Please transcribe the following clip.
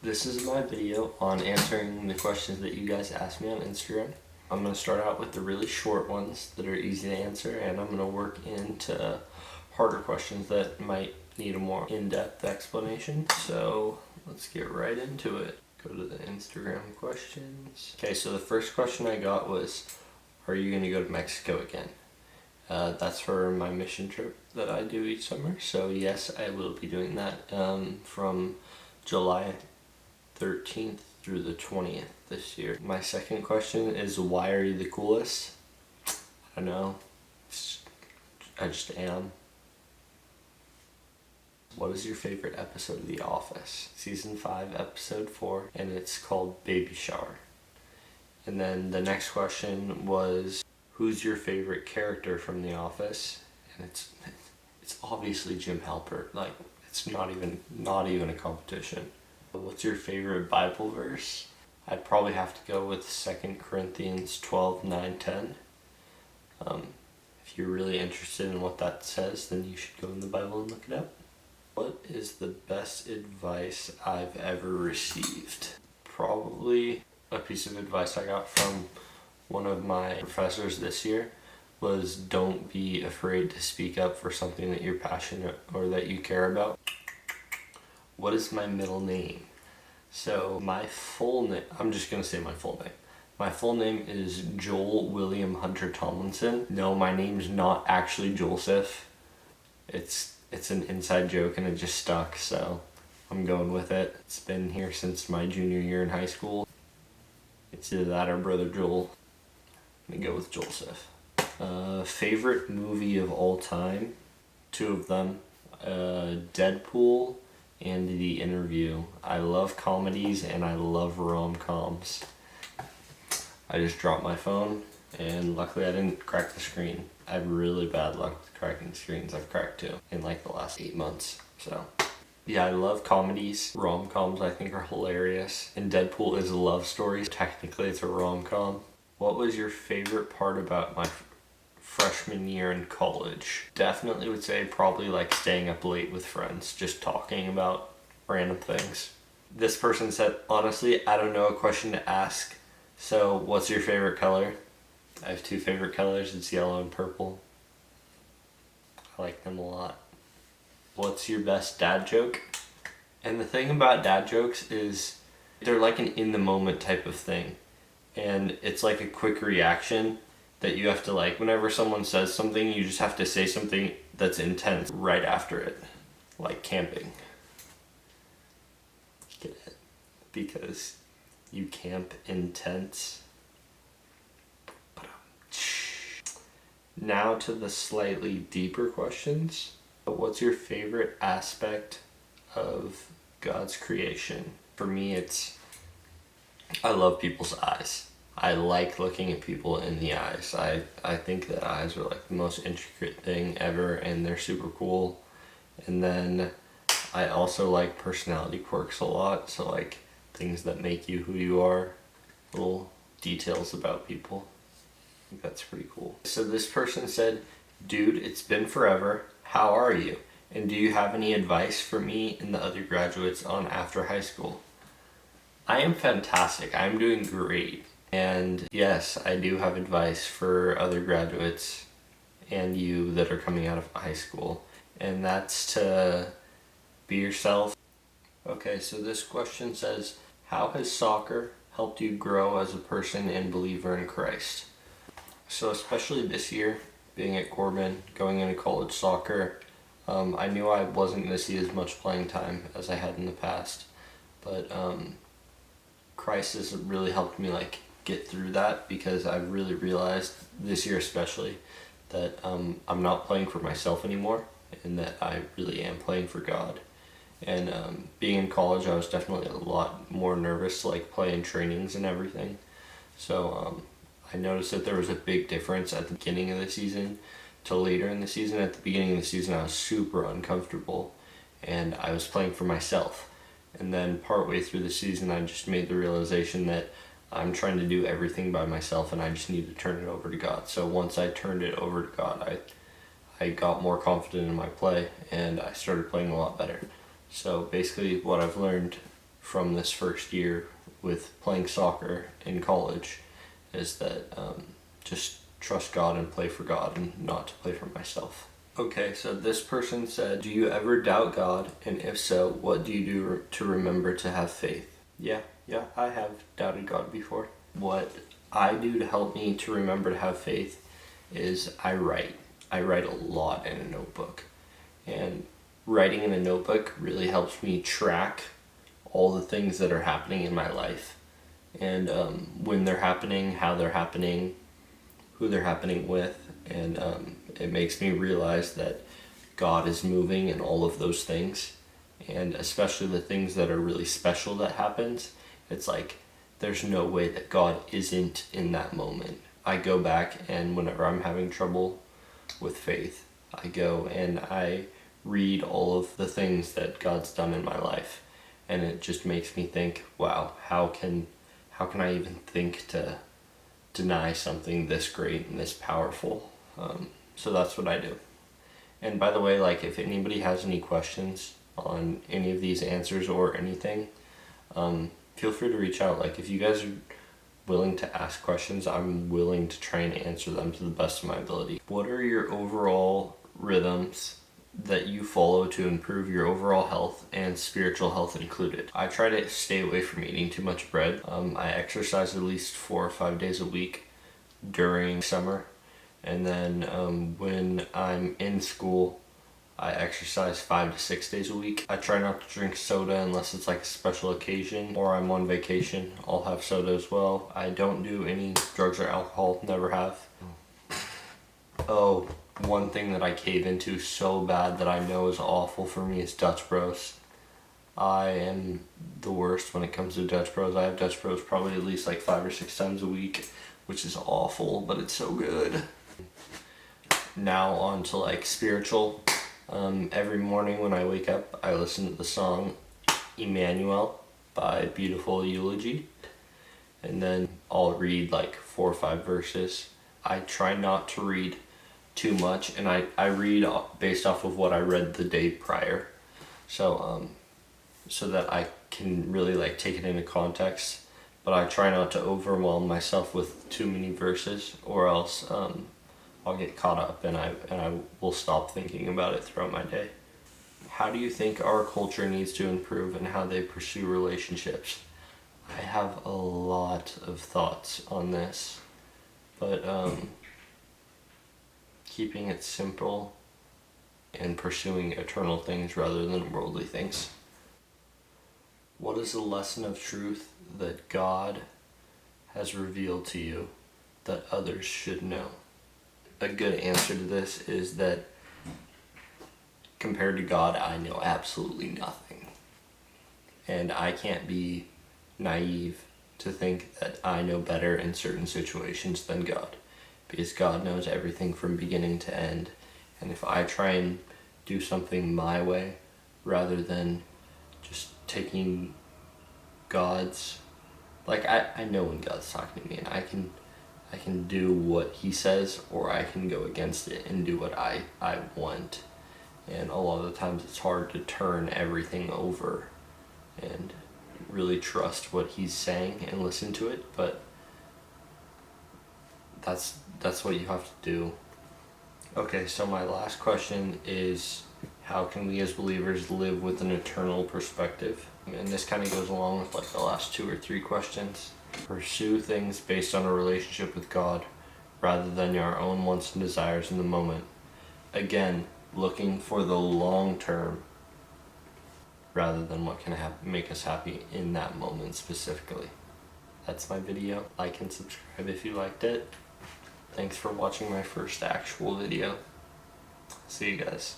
This is my video on answering the questions that you guys asked me on Instagram. I'm going to start out with the really short ones that are easy to answer, and I'm going to work into harder questions that might need a more in-depth explanation. So let's get right into it. Go to the Instagram questions. Okay, so the first question I got was, are you going to go to Mexico again? That's for my mission trip that I do each summer. So yes, I will be doing that from July 13th through the 20th this year. My second question is, why are you the coolest? I don't know. I just am. What is your favorite episode of The Office? Season 5, episode 4, and it's called Baby Shower. And then the next question was, who's your favorite character from The Office? And it's obviously Jim Halpert. Like, it's not even a competition. What's your favorite Bible verse? I'd probably have to go with 2 Corinthians 12, 9, 10. If you're really interested in what that says, then you should go in the Bible and look it up. What is the best advice I've ever received? Probably a piece of advice I got from one of my professors this year was, don't be afraid to speak up for something that you're passionate or that you care about. What is my middle name? So my full name, I'm just going to say my full name. My full name is Joel William Hunter Tomlinson. No, my name's not actually Joseph. It's an inside joke and it just stuck, so I'm going with it. It's been here since my junior year in high school. It's either that or Brother Joel. I'm going to go with Joseph. Favorite movie of all time? 2 of them. Deadpool and The Interview. I love comedies and I love rom-coms. I just dropped my phone and luckily I didn't crack the screen. I have really bad luck with cracking screens. I've cracked 2 in like the last 8 months. So yeah, I love comedies. Rom-coms I think are hilarious. And Deadpool is a love story. Technically it's a rom-com. What was your favorite part about my freshman year in college? Definitely would say probably like staying up late with friends, just talking about random things. This person said, honestly, I don't know a question to ask. So what's your favorite color? I have 2 favorite colors. It's yellow and purple. I like them a lot. What's your best dad joke? And the thing about dad jokes is they're like an in the moment type of thing. And it's like a quick reaction that you have to, like, whenever someone says something, you just have to say something that's intense right after it. Like camping. Get it? Because you camp intense. Now to the slightly deeper questions. What's your favorite aspect of God's creation? For me, I love people's eyes. I like looking at people in the eyes. I think that eyes are like the most intricate thing ever and they're super cool. And then I also like personality quirks a lot. So like things that make you who you are, little details about people. I think that's pretty cool. So this person said, dude, it's been forever. How are you? And do you have any advice for me and the other graduates on after high school? I am fantastic. I'm doing great. And yes, I do have advice for other graduates and you that are coming out of high school. And that's to be yourself. Okay, so this question says, how has soccer helped you grow as a person and believer in Christ? So especially this year, being at Corbin, going into college soccer, I knew I wasn't going to see as much playing time as I had in the past. But Christ has really helped me like get through that, because I've really realized this year especially that I'm not playing for myself anymore and that I really am playing for God. And being in college, I was definitely a lot more nervous to like play in trainings and everything. So I noticed that there was a big difference at the beginning of the season to later in the season. At the beginning of the season, I was super uncomfortable and I was playing for myself. And then partway through the season, I just made the realization that I'm trying to do everything by myself and I just need to turn it over to God. So once I turned it over to God, I got more confident in my play and I started playing a lot better. So basically what I've learned from this first year with playing soccer in college is that just trust God and play for God and not to play for myself. Okay, so this person said, do you ever doubt God? And if so, what do you do to remember to have faith? Yeah, I have doubted God before. What I do to help me to remember to have faith is I write. I write a lot in a notebook. And writing in a notebook really helps me track all the things that are happening in my life. And when they're happening, how they're happening, who they're happening with. And it makes me realize that God is moving in all of those things. And especially the things that are really special that happens. It's like, there's no way that God isn't in that moment. I go back, and whenever I'm having trouble with faith, I go and I read all of the things that God's done in my life, and it just makes me think, wow, how can I even think to deny something this great and this powerful? So that's what I do. And by the way, like, if anybody has any questions on any of these answers or anything, feel free to reach out. Like, if you guys are willing to ask questions, I'm willing to try and answer them to the best of my ability. What are your overall rhythms that you follow to improve your overall health and spiritual health included? I try to stay away from eating too much bread. I exercise at least 4 or 5 days a week during summer. And then when I'm in school, I exercise 5 to 6 days a week. I try not to drink soda unless it's like a special occasion or I'm on vacation. I'll have soda as well. I don't do any drugs or alcohol, never have. Oh, one thing that I cave into so bad that I know is awful for me is Dutch Bros. I am the worst when it comes to Dutch Bros. I have Dutch Bros probably at least like 5 or 6 times a week, which is awful, but it's so good. Now on to like spiritual. Every morning when I wake up, I listen to the song Emmanuel by Beautiful Eulogy, and then I'll read like 4 or 5 verses. I try not to read too much, and I read based off of what I read the day prior, so that I can really like take it into context, but I try not to overwhelm myself with too many verses, or else I'll get caught up and I will stop thinking about it throughout my day. How do you think our culture needs to improve and how they pursue relationships? I have a lot of thoughts on this, but keeping it simple and pursuing eternal things rather than worldly things. What is a lesson of truth that God has revealed to you that others should know? A good answer to this is that compared to God, I know absolutely nothing. And I can't be naive to think that I know better in certain situations than God, because God knows everything from beginning to end. And if I try and do something my way rather than just taking God's, like, I know when God's talking to me, and I can do what he says, or I can go against it and do what I want. And a lot of the times it's hard to turn everything over and really trust what he's saying and listen to it, but that's what you have to do. Okay, so my last question is, how can we as believers live with an eternal perspective? And this kind of goes along with like the last 2 or 3 questions. Pursue things based on a relationship with God rather than our own wants and desires in the moment. Again, looking for the long term rather than what can make us happy in that moment specifically. That's my video. Like and subscribe if you liked it. Thanks for watching my first actual video. See you guys.